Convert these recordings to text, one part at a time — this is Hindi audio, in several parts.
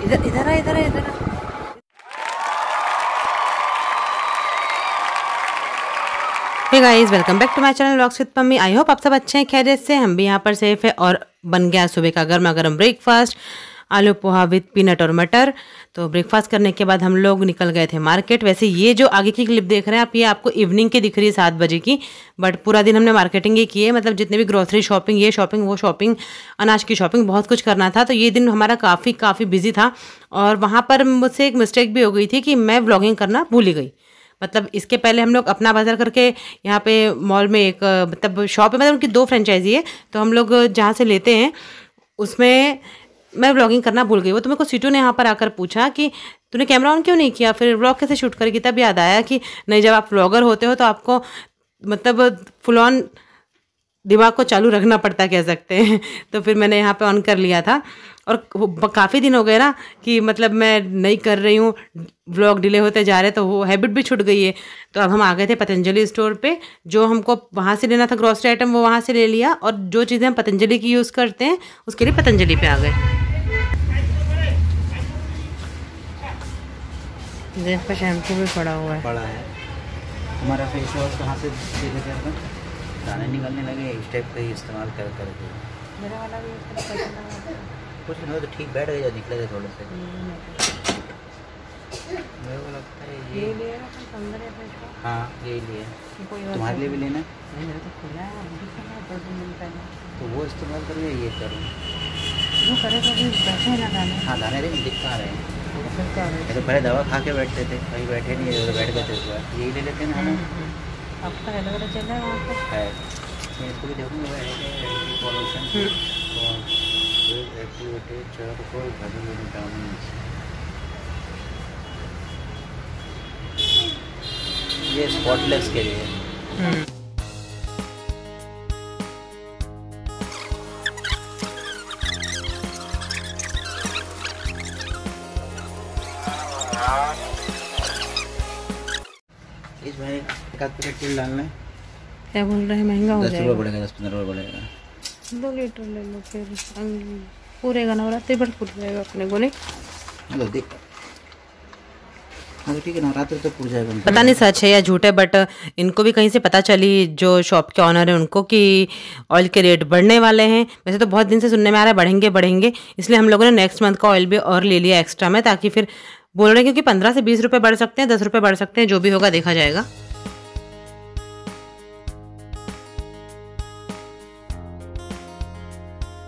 इधर इधर आ, इधर आ, इधर आ। Hey guys, welcome back to my channel vlogs with mummy. I hope आप सब अच्छे हैं, खैरियत से। हम भी यहाँ पर सेफ है। और बन गया सुबह का गर्मा गर्म ब्रेकफास्ट, आलू पोहा विद पीनट और मटर। तो ब्रेकफास्ट करने के बाद हम लोग निकल गए थे मार्केट। वैसे ये जो आगे की क्लिप देख रहे हैं आप, ये आपको इवनिंग की दिख रही है 7 बजे की, बट पूरा दिन हमने मार्केटिंग ही की है। मतलब जितने भी ग्रोसरी शॉपिंग, ये शॉपिंग, वो शॉपिंग, अनाज की शॉपिंग, बहुत कुछ करना था। तो ये दिन हमारा काफ़ी बिजी था। और वहाँ पर मुझसे एक मिस्टेक भी हो गई थी कि मैं व्लॉगिंग करना भूल ही गई। मतलब इसके पहले हम लोग अपना बाजार करके यहाँ पे मॉल में एक मतलब शॉप है, मतलब उनकी 2 फ्रेंचाइजी है। तो हम लोग जहाँ से लेते हैं उसमें मैं व्लॉगिंग करना भूल गई। वो तो मेरे को सीटू ने यहाँ पर आकर पूछा कि तूने कैमरा ऑन क्यों नहीं किया, फिर व्लॉग कैसे शूट करेगी। तब याद आया कि नहीं, जब आप व्लॉगर होते हो तो आपको मतलब फुल ऑन दिमाग को चालू रखना पड़ता, कह सकते हैं। तो फिर मैंने यहाँ पे ऑन कर लिया था। और काफ़ी दिन हो गए ना कि मतलब मैं नहीं कर रही हूँ, व्लॉग डिले होते जा रहे, तो वो हैबिट भी छूट गई है। तो अब हम आ गए थे पतंजलि स्टोर पे। जो हमको वहाँ से लेना था ग्रॉसरी आइटम, वो वहाँ से ले लिया। और जो चीज़ें हम पतंजलि की यूज़ करते हैं उसके लिए पतंजलि पे आ गए। देखो शैम्पू भी पड़ा हुआ है। हमारा फेस वॉश कहाँ से दाने निकलने लगे, इस टाइप का ही इस्तेमाल कर करके। मेरा वाला भी कुछ नहीं हो तो ठीक बैठ गया, निकलेगा थोड़े से। मेरे को लगता है ये लिए हाँ यही लिए। तुम्हारे लिए भी लेना है? नहीं, मेरा तो खुला है, अभी खुला है 2 दिन पहले। तो वो इस्तेमाल करो या ये करो? वो करे तो अभी बैठे हैं ना दाने। हाँ दाने दिख कहाँ रहे हैं। तो पहले दवा खा के बैठते थे, कहीं बैठे नहीं है, बैठ गए थे। इस बार यही ले लेते हैं ना। आपका एलोवेरा चल रहा है वहाँ पर है, मैं इसको भी देखूँगा। पॉल्यूशन एक्टिविटी चारकोल विटामिन, ये स्पॉटलेस के लिए। इस भाई एक आध पैकेट तेल डालना है। क्या बोल रहे हैं, महंगा हो जाएगा। 10 रुपये बढ़ेगा, 10-15 रुपये बढ़ेगा। 2 लीटर ले लो, फिर पूरेगा नवरात्रि भर पूर जाएगा अपने को। नहीं हेलो देख, हाँ तो ठीक है, नवरात्रि तो पूर जाएगा। पता नहीं सच है या झूठ है, बट इनको भी कहीं से पता चली, जो शॉप के ऑनर है उनको, कि ऑयल के रेट बढ़ने वाले हैं। वैसे तो बहुत दिन से सुनने में आ रहा है बढ़ेंगे, इसलिए हम लोगों ने नेक्स्ट मंथ का ऑयल भी और ले लिया एक्स्ट्रा में, ताकि फिर बोल रहे हैं क्योंकि 15 से 20 रुपये बढ़ सकते हैं, 10 रुपये बढ़ सकते हैं, जो भी होगा देखा जाएगा।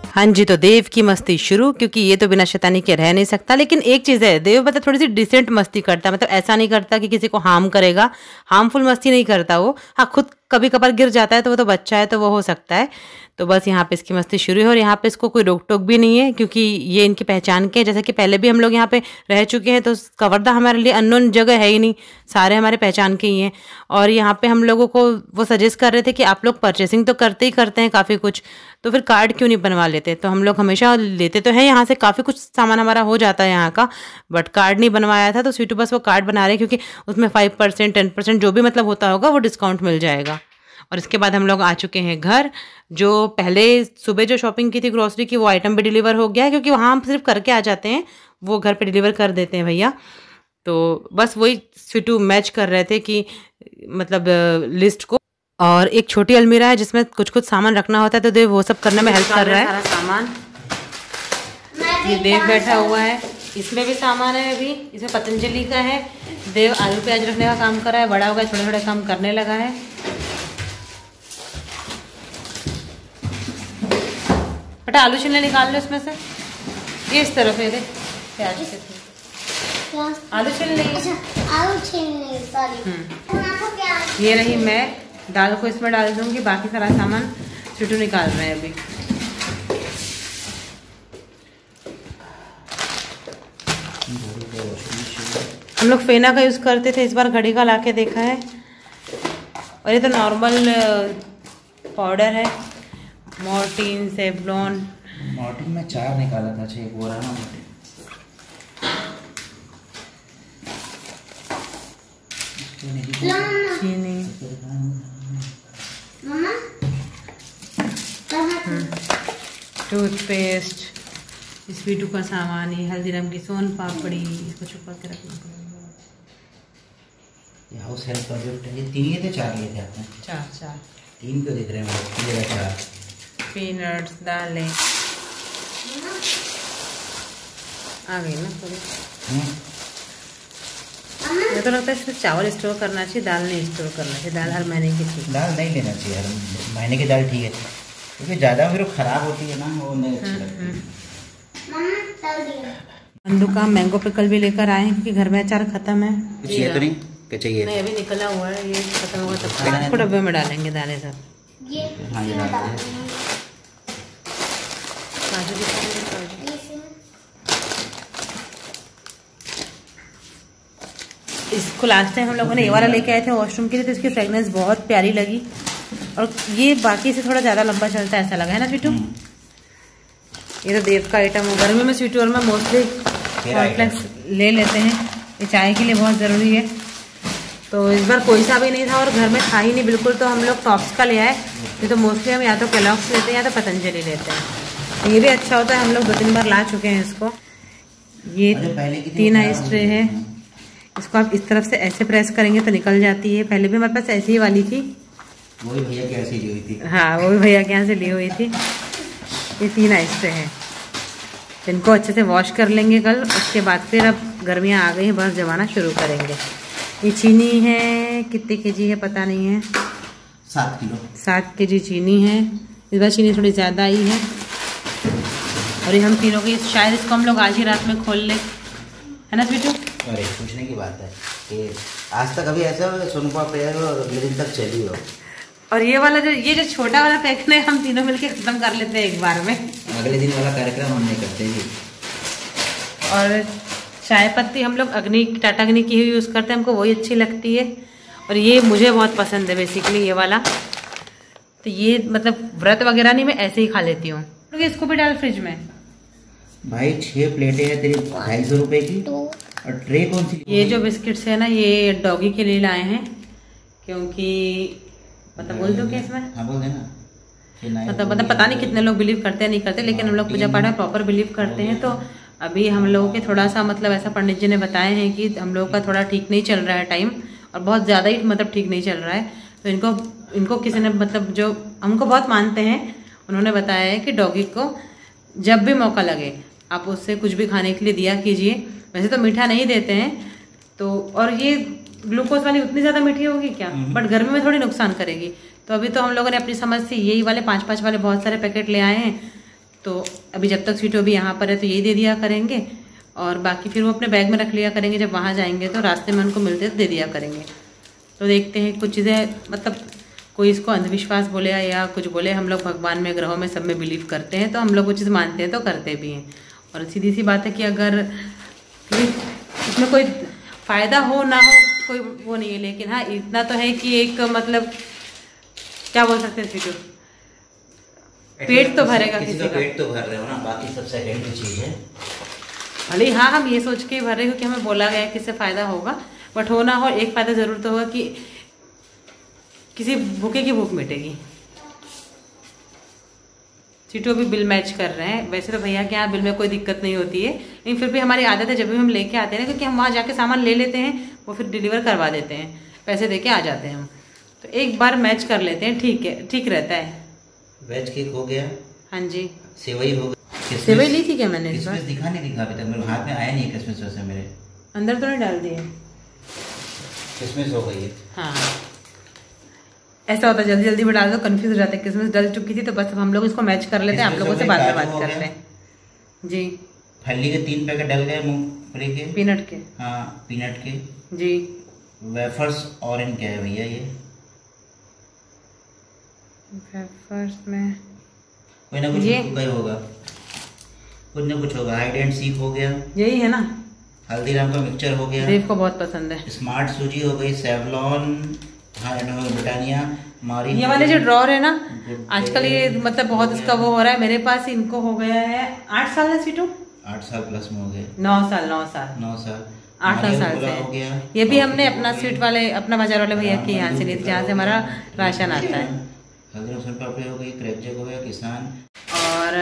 हाँ जी, तो देव की मस्ती शुरू, क्योंकि ये तो बिना शैतानी के रह नहीं सकता। लेकिन एक चीज़ है, देव मतलब थोड़ी सी डिसेंट मस्ती करता है। मतलब ऐसा नहीं करता कि किसी को हार्म करेगा, हार्मफुल मस्ती नहीं करता वो। हाँ, खुद कभी कभार गिर जाता है, तो वो तो बच्चा है, तो वो हो सकता है। तो बस यहाँ पे इसकी मस्ती शुरू है। और यहाँ पे इसको कोई रोक टोक भी नहीं है, क्योंकि ये इनकी पहचान के, जैसे कि पहले भी हम लोग यहाँ पे रह चुके हैं, तो कवर्धा हमारे लिए अननोन जगह है ही नहीं, सारे हमारे पहचान के ही हैं। और यहाँ पे हम लोगों को वो सजेस्ट कर रहे थे कि आप लोग परचेसिंग तो करते ही करते हैं काफ़ी कुछ, तो फिर कार्ड क्यों नहीं बनवा लेते। तो हम लोग हमेशा लेते तो हैं यहाँ से, काफ़ी कुछ सामान हमारा हो जाता है यहाँ का, बट कार्ड नहीं बनवाया था। तो स्वीटू बस वो कार्ड बना रहे हैं, क्योंकि उसमें 5%, 10% जो भी मतलब होता होगा वो डिस्काउंट मिल जाएगा। और इसके बाद हम लोग आ चुके हैं घर। जो पहले सुबह जो शॉपिंग की थी ग्रोसरी की, वो आइटम भी डिलीवर हो गया है, क्योंकि वहाँ हम सिर्फ करके आ जाते हैं, वो घर पे डिलीवर कर देते हैं भैया। तो बस वही स्वीटू मैच कर रहे थे कि मतलब लिस्ट को। और एक छोटी अलमीरा है जिसमें कुछ कुछ सामान रखना होता है, तो देव वो सब करने में हेल्प कर रहा है। सारा सामान ये देव बैठा हुआ है, इसमें भी सामान है अभी, इसमें पतंजलि का है। देव आलू प्याज रखने का काम कर रहा है, बड़ा हो गया, थोड़े थोड़े काम करने लगा है। बेटा आलू छिलने निकाल लो इसमें से, ये इस तरफ है, प्याज के आलू छिलने। आलू छिलने सॉरी। ये रही मैं, दाल को इसमें डाल दूंगी, बाकी सारा सामान छुटू निकाल रहे हैं अभी। हम लोग फेना का यूज़ करते थे, इस बार घड़ी का लाके देखा है। और ये तो नॉर्मल पाउडर है, मॉर्टिन, सेवलॉन। मॉर्टिन में 4 निकाला था, 6 वो रहा ना मॉर्टिन। चीनी, टूथपेस्ट, स्वीटू का सामान, ये हल्दीराम की सोन पापड़ी, इसको छुपा के रखना पड़ेगा। ये हाउस हेल्प का गिफ्ट है। ये 3 लिए थे 4 लिए थे आपने? 4 3 क्यों दिख रहे हैं? 4 पीनट्स, दालें आ गई ना थोड़ी। मुझे तो लगता है सिर्फ चावल स्टोर करना चाहिए, दाल नहीं स्टोर करना चाहिए। दाल हर महीने की चीज़, दाल नहीं लेना चाहिए यार, महीने की दाल ठीक है, क्योंकि ज़्यादा फिर वो ख़राब होती है ना, वो नहीं अच्छी लगती। नंदू का मैंगो पिकल भी लेकर आए हैं क्योंकि घर में अचार खत्म है। कुछ ये तो नहीं क्या चाहिए? नहीं, अभी निकला हुआ है, ये खत्म होगा तब इसको डब्बे में डालेंगे दालें सब। हाँ ये डालते हैं। काजू भी काजू। इसको लास्ट टाइम हम लोगों ने ये वाला लेके आए थे वॉशरूम के लिए, तो इसकी फ्रेगनेंस बहुत प्यारी लगी और ये बाकी से थोड़ा ज़्यादा लंबा चलता है ऐसा लगा है ना स्वीटू। ये तो देव का आइटम है। गर्मी में स्वीटू और मैं मोस्टली कॉर्नफ्लेक्स ले लेते हैं, ये चाय के लिए बहुत ज़रूरी है। तो इस बार कोई सा भी नहीं था और घर में था ही नहीं बिल्कुल, तो हम लोग टॉप्स का ले आए। ये तो मोस्टली हम या तो केलॉग्स लेते हैं या तो पतंजलि लेते हैं। ये भी अच्छा होता है, हम लोग 2-3 बार ला चुके हैं इसको। ये 3 आइस ट्रे है, इसको आप इस तरफ से ऐसे प्रेस करेंगे तो निकल जाती है। पहले भी हमारे पास ऐसी ही वाली थी, वो भी भैया के यहाँ से ली हुई थी। हाँ, वो भी भैया के यहाँ से ली हुई थी। ये 3 आइस ट्रे हैं, इनको अच्छे से वॉश कर लेंगे कल। उसके बाद फिर अब गर्मियाँ आ गई हैं, बर्फ जमाना शुरू करेंगे। ये चीनी है, कितने केजी है पता नहीं है, 7 किलो 7 केजी चीनी है। इस बार चीनी थोड़ी ज़्यादा आई है। और ये हम तीनों की शायद इसको हम लोग आज ही रात में खोल लें, है ना स्वीटू? अरे पूछने की बात है कि आज तक अभी ऐसा सोनू पापड़ी और अगले दिन तक चली हो। और ये वाला ये जो छोटा वाला पैकेट है हम तीनों मिलके खत्म कर लेते हैं एक बार में। अगले दिन वाला कार्यक्रम हम नहीं करते जी। और चाय पत्ती हम लोग टाटा अग्नि की ही यूज़ करते हैं, हमको वही अच्छी लगती है। और ये मुझे बहुत पसंद है बेसिकली ये वाला, तो ये मतलब व्रत वगैरह नहीं, मैं ऐसे ही खा लेती हूँ। इसको भी डाल फ्रिज में। भाई 6 प्लेटें हैं तेरी 250 रुपए की, और ट्रे कौन सी? ये जो बिस्किट्स है ना, ये डॉगी के लिए लाए हैं, क्योंकि मतलब बोल दो क्या इसमें? हाँ बोल देना। मतलब पता नहीं कितने लोग बिलीव करते हैं नहीं करते, लेकिन हम लोग पूजा पाठ में प्रॉपर बिलीव करते हैं। तो अभी हम लोगों के थोड़ा सा मतलब ऐसा पंडित जी ने बताए हैं कि हम लोगों का थोड़ा ठीक नहीं चल रहा है टाइम, और बहुत ज़्यादा ही मतलब ठीक नहीं चल रहा है। तो इनको किसी ने मतलब जो हमको बहुत मानते हैं, उन्होंने बताया है कि डॉगी को जब भी मौका लगे आप उससे कुछ भी खाने के लिए दिया कीजिए। वैसे तो मीठा नहीं देते हैं, तो और ये ग्लूकोज वाली उतनी ज़्यादा मीठी होगी क्या, बट गर्मी में थोड़ी नुकसान करेगी। तो अभी तो हम लोगों ने अपनी समझ से यही वाले 5-5 वाले बहुत सारे पैकेट ले आए हैं। तो अभी जब तक स्वीटू अभी यहाँ पर है तो यही दे दिया करेंगे, और बाकी फिर वो अपने बैग में रख लिया करेंगे। जब वहाँ जाएंगे तो रास्ते में उनको मिलते तो दे दिया करेंगे। तो देखते हैं, कुछ चीज़ें मतलब कोई इसको अंधविश्वास बोले या कुछ बोले, हम लोग भगवान में, ग्रहों में, सब में बिलीव करते हैं, तो हम लोग वो चीज़ मानते हैं तो करते भी हैं। और सीधी सी बात है कि अगर इसमें कोई फ़ायदा हो ना हो कोई वो नहीं है, लेकिन हाँ इतना तो है कि एक मतलब क्या बोल सकते हैं स्वीटू, पेट तो भरेगा किसी का। पेट तो भर रहे हो ना, बाकी सब सेकेंडरी चीज़ है। भले हाँ हम ये सोच के भर रहे हो कि हमें बोला गया कि इससे फ़ायदा होगा, बट हो ना हो एक फ़ायदा ज़रूर तो होगा कि किसी भूखे की भूख मिटेगी। सीटों भी बिल मैच कर रहे हैं। वैसे तो भैया के यहाँ बिल में कोई दिक्कत नहीं होती है, लेकिन फिर भी हमारी आदत है जब भी हम लेके आते हैं ना, क्योंकि हम वहाँ जाके सामान ले लेते हैं, वो फिर डिलीवर करवा देते हैं, पैसे दे के आ जाते हैं हम। तो एक बार मैच कर लेते हैं, ठीक है, ठीक रहता है। वेज केक हो गया, हाँ जी, सेवई हो गई। सेवई ली थी क्या मैंने इस बार? दिखा नहीं दिखा अभी तक मेरे हाथ में आया नहीं है किसमिस, वैसे मेरे अंदर तो नहीं डाल दिए। किसमिस हो गई है। हाँ ऐसा होता है, जल्दी जल्दी में डाल दो, कंफ्यूज हो जाते हैं। किसमिस डल चुकी थी तो बस हम लोग इसको मैच कर लेते हैं, आप लोगों से बाद में बात करते हैं जी। फली के 3 पैकेट डल गए, मूंगफली के, पीनट के, हाँ पीनट के जी। वेफर्स और इन क्या है भैया? ये वेफर्स में कोई ना कुछ होगा, कुछ ना कुछ होगा। हाइड एंड सीक हो गया, यही है ना। हल्दीराम का मिक्सचर हो गया, देव को बहुत पसंद है। स्मार्ट सूजी हो गई, सेवलॉन, हाँ ब्रिटानिया, मारी। ये वाले जो ड्रॉर है ना, आजकल ये मतलब बहुत इसका वो हो रहा है। मेरे पास इनको हो गया है 8 साल है सीटू, 8 साल प्लस में हो गए, 9 साल 8 साल से हो गया। ये भी हमने अपना स्वीट वाले, अपना बाजार वाले भैया के यहाँ से ली थी, जहाँ से हमारा राशन आता है। हल्दीराम सोन पापड़ी हो गई, क्रैक जैक हो गया, किसान। और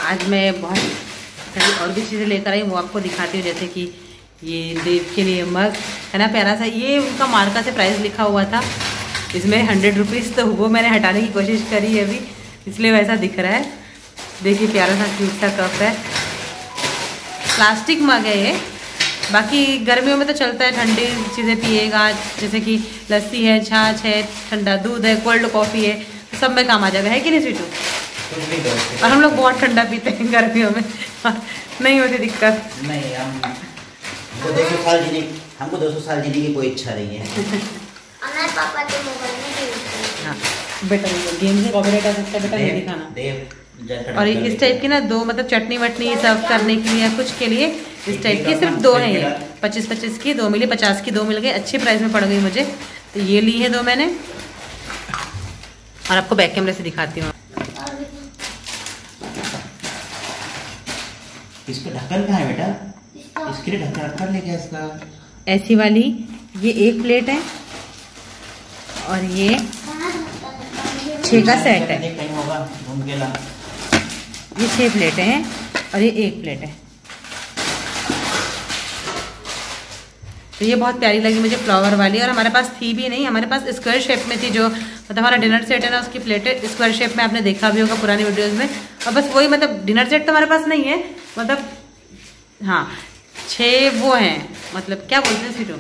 आज मैं बहुत सारी और भी चीज़ें लेकर आई, वो आपको दिखाती हूँ। जैसे कि ये देव के लिए मग है ना, प्यारा सा। ये उनका मार्का से प्राइस लिखा हुआ था, इसमें 100 रुपीज़, तो वो मैंने हटाने की कोशिश करी है अभी, इसलिए वैसा दिख रहा है। देखिए प्यारा सा क्यूट सा कप है, प्लास्टिक मग है ये। बाकी गर्मियों में तो चलता है, ठंडी चीज़ें पिएगा, जैसे कि लस्सी है, छाछ है, ठंडा दूध है, कोल्ड कॉफ़ी है, तो सब में काम आ जाएगा, है कि नहीं स्वीटू? और हम लोग बहुत ठंडा पीते हैं गर्मियों में, नहीं होती दिक्कत। नहीं, हमको 200 साल जीने की कोई इच्छा नहीं है। पापा के मोबाइल में हाँ बेटा, गेम से कॉपीराइट आ सकता है बेटा, नहीं दिखाना। और इस टाइप की ना 2 मतलब चटनी वटनी सर्व करने के लिए या कुछ के लिए इस टाइप की सिर्फ 2 हैं ये, 25-25 की 2 मिली, 50 की 2 मिल गई, अच्छी प्राइस में पड़ गई मुझे, तो ये ली है 2 मैंने। और आपको बैक कैमरे से दिखाती हूँ। इसका ढक्कन कहाँ है बेटा? इसके लिए ढक्कन रखा ले क्या इसका? ऐसी वाली ये 1 प्लेट है और ये 6 का सेट है। कहीं होगा घूम के ला। ये 6 प्लेटें हैं और ये 1 प्लेट है। तो ये बहुत प्यारी लगी मुझे, फ्लावर वाली। और हमारे पास थी भी नहीं, हमारे पास स्क्वायर शेप में थी, जो मतलब हमारा डिनर सेट है ना, उसकी प्लेटें स्क्वायर शेप में आपने देखा भी होगा पुरानी वीडियोस में। और बस वही, मतलब डिनर सेट तो हमारे पास नहीं है, मतलब हाँ 6 वो हैं, मतलब क्या बोलते हैं सीटो,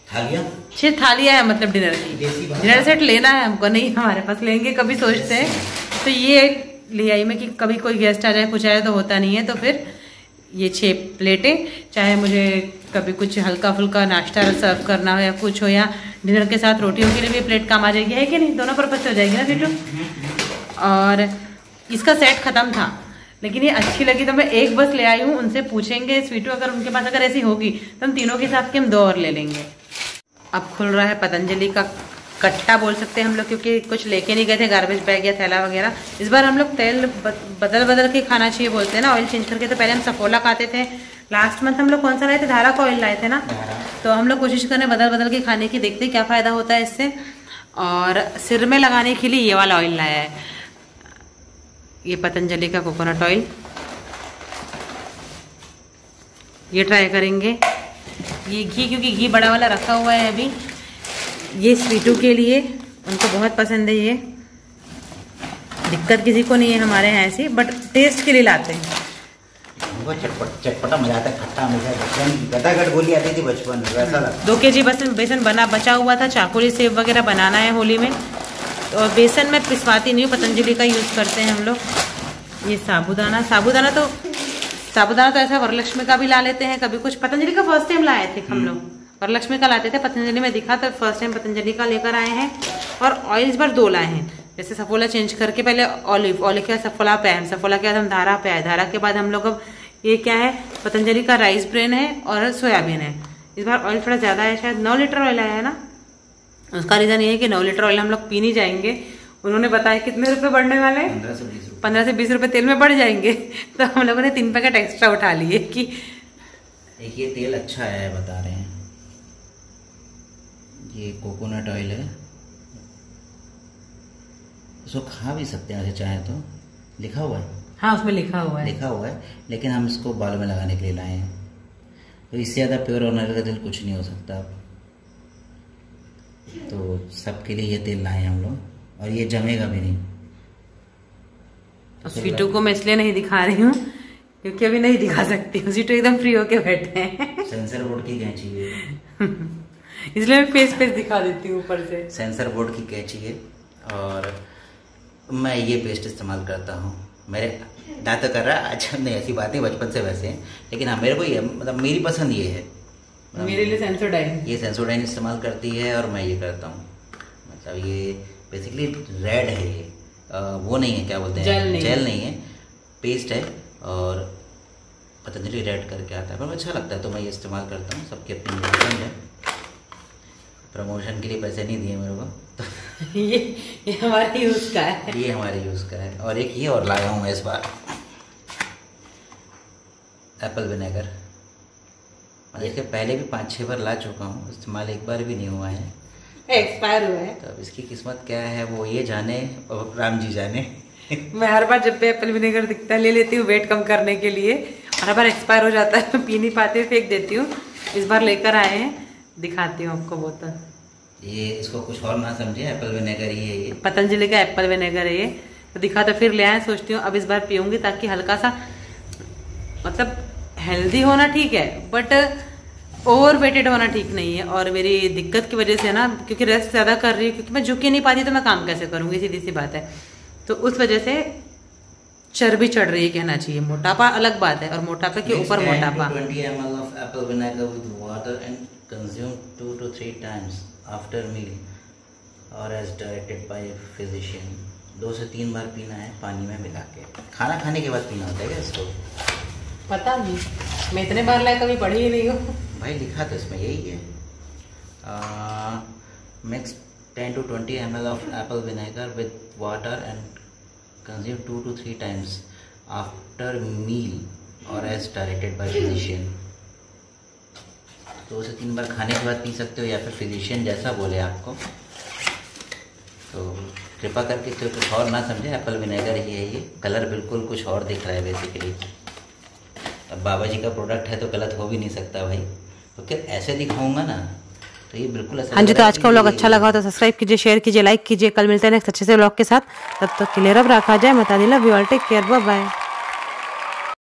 थालियाँ, 6 थालियाँ हैं मतलब डिनर की। डिनर सेट लेना है हमको, नहीं हमारे पास, लेंगे कभी सोचते हैं। तो ये ले आई मैं कि कभी कोई गेस्ट आ जाए, कुछ आए तो होता नहीं है, तो फिर ये 6 प्लेटें, चाहे मुझे कभी कुछ हल्का फुल्का नाश्ता सर्व करना हो या कुछ हो, या डिनर के साथ रोटियों के लिए भी प्लेट काम आ जाएगी, है कि नहीं? दोनों पर्पज से हो जाएगी ना सीटू। और इसका सेट ख़त्म था, लेकिन ये अच्छी लगी तो मैं 1 बस ले आई हूँ। उनसे पूछेंगे स्वीटू, अगर उनके पास अगर ऐसी होगी तो हम तीनों के हिसाब के हम 2 और ले लेंगे। अब खुल रहा है पतंजलि का कट्टा बोल सकते हैं हम लोग, क्योंकि कुछ लेके नहीं गए थे गार्बेज बैग या थैला वगैरह। इस बार हम लोग तेल बदल के खाना चाहिए बोलते हैं ना, ऑयल चेंज करके। तो पहले हम सफोला खाते थे, लास्ट मंथ हम लोग कौन सा लाए थे, धारा का ऑयल लाए थे ना। तो हम लोग कोशिश करें बदल के खाने की, देखते क्या फ़ायदा होता है इससे। और सिर में लगाने के लिए ये वाला ऑयल लाया है, ये पतंजलि का कोकोनट ऑयल, ये ट्राई करेंगे। ये घी, क्योंकि घी बड़ा वाला रखा हुआ है अभी, ये स्वीटू के लिए, उनको बहुत पसंद है ये। दिक्कत किसी को नहीं है हमारे यहाँ ऐसी, बट टेस्ट के लिए लाते हैं। वो चटपटा मजा आता है, खट्टा मीठा, गटागट गोली आती थी बचपन में, वैसा लगता। 2 kg बेसन बचा हुआ था, चाकोली सेव वगैरह बनाना है होली में। और बेसन में पिसवाती नहीं हूँ, पतंजलि का यूज़ करते हैं हम लोग। ये साबूदाना तो ऐसा वरलक्ष्मी का भी ला लेते हैं कभी कुछ। पतंजलि का फर्स्ट टाइम लाए थे हम लोग, वरलक्ष्मी का लाते थे, पतंजलि में दिखा तो फर्स्ट टाइम पतंजलि का लेकर आए हैं। और ऑयल इस बार 2 लाए हैं, जैसे सफोला चेंज करके, पहले ऑलिव के बाद सफोला पे आए, सफोला के बाद हम धारा पे आए, धारा के बाद हम लोग अब ये क्या है, पतंजलि का राइस ब्रेन है और सोयाबीन है। इस बार ऑयल थोड़ा ज़्यादा है, शायद 9 लीटर ऑयल आया है ना। उसका रीज़न ये है कि 9 लीटर ऑयल हम लोग पी नहीं जाएंगे। उन्होंने बताया कितने रुपए बढ़ने वाले हैं, 15 से 20 रुपए तेल में बढ़ जाएंगे। तो हम लोगों ने 3 पैकेट एक्स्ट्रा उठा लिए कि एक ये तेल अच्छा है, बता रहे हैं, ये कोकोनट ऑयल है, इसको खा भी सकते हैं ऐसे चाहे तो, लिखा हुआ है। हाँ उसमें लिखा हुआ है, लेकिन हम इसको बालों में लगाने के लिए लाए हैं। तो इससे ज़्यादा प्योर और नारियल का तेल कुछ नहीं हो सकता। तो सबके लिए ये तेल लाए हम लोग, और ये जमेगा भी नहीं। तो स्वीटू को मैं इसलिए नहीं दिखा रही हूँ क्योंकि अभी नहीं दिखा सकती हूँ, स्वीटू एकदम फ्री होके बैठे हैं। सेंसर बोर्ड की कैंची है इसलिए मैं फेस दिखा देती हूँ ऊपर से। सेंसर बोर्ड की कैंची है, और मैं ये पेस्ट इस्तेमाल करता हूँ। मेरे दांत कर रहा है, अच्छा नहीं, ऐसी बात नहीं, बचपन से वैसे हैं, लेकिन हाँ मेरे को ये, मतलब मेरी पसंद ये है। मेरे लिए सेंसोडाइन, ये सेंसोडाइन इस्तेमाल करती है और मैं ये करता हूँ। मतलब ये बेसिकली रेड है, ये वो नहीं है, क्या बोलते हैं, जेल नहीं है, पेस्ट है, और पतंजलि रेड करके आता है, पर अच्छा लगता है तो मैं ये इस्तेमाल करता हूँ। सबकी अपनी पसंद है, प्रमोशन के लिए पैसे नहीं दिए मेरे को तो ये हमारे यूज़ का है, ये हमारे यूज़ का है। और एक ये और लाया हूँ मैं इस बार, एप्पल विनेगर। मैं इसके पहले भी 5-6 बार ला चुका हूँ, इस्तेमाल एक बार भी नहीं हुआ है, एक्सपायर हुआ है। तो अब इसकी किस्मत क्या है वो ये जाने और राम जी जाने। मैं हर बार जब भी एप्पल विनेगर दिखता है ले लेती हूँ वेट कम करने के लिए, और हर बार एक्सपायर हो जाता है, मैं पी नहीं पाती, फेंक देती हूँ। इस बार लेकर आए हैं, दिखाती हूँ आपको बोतल। ये इसको कुछ और ना समझे, एप्पल विनेगर ही है ये, पतंजलि का एप्पल विनेगर है ये। तो दिखा तो फिर ले आए, सोचती हूँ अब इस बार पीऊंगी ताकि हल्का सा, मतलब हेल्दी होना ठीक है बट ओवर वेटेड होना ठीक नहीं है। और मेरी दिक्कत की वजह से ना, क्योंकि रेस्ट ज़्यादा कर रही हूँ, क्योंकि मैं झुक ही नहीं पाती तो मैं काम कैसे करूँगी, सीधी सी बात है। तो उस वजह से चर्बी चढ़ रही है कहना चाहिए। मोटापा अलग बात है, और मोटापे के ऊपर मोटापा। 20 ml of apple vinegar with water and consume 2 to 3 times after meal or as directed by a physician। 2 से 3 बार पीना है पानी में मिला के। खाना खाने के बाद पीना होता है क्या इसको? पता नहीं, मैं इतने बार लाए कभी पढ़ी ही नहीं हूँ भाई। लिखा तो इसमें यही है, mix 10 to 20 ml of apple vinegar with water and consume 2 to 3 times after meal or as directed by physician। 2 से 3 बार खाने के बाद पी सकते हो, या फिर फिजिशियन जैसा बोले आपको। तो कृपा करके तो कुछ और ना समझे, एप्पल विनेगर ही है ये। कलर बिल्कुल कुछ और दिख रहा है बेसिकली। अब बाबा जी का प्रोडक्ट है तो गलत हो भी नहीं सकता भाई, तो क्या ऐसे दिखाऊंगा ना, तो ये बिल्कुल ऐसा। हाँ जी, तो आज का व्लॉग अच्छा लगा तो सब्सक्राइब कीजिए, शेयर कीजिए, लाइक कीजिए। कल मिलते हैं नेक्स्ट अच्छे से व्लॉग के साथ, तब तक के लिए रब रखा जाए। माता दी love you all, take care, bye bye.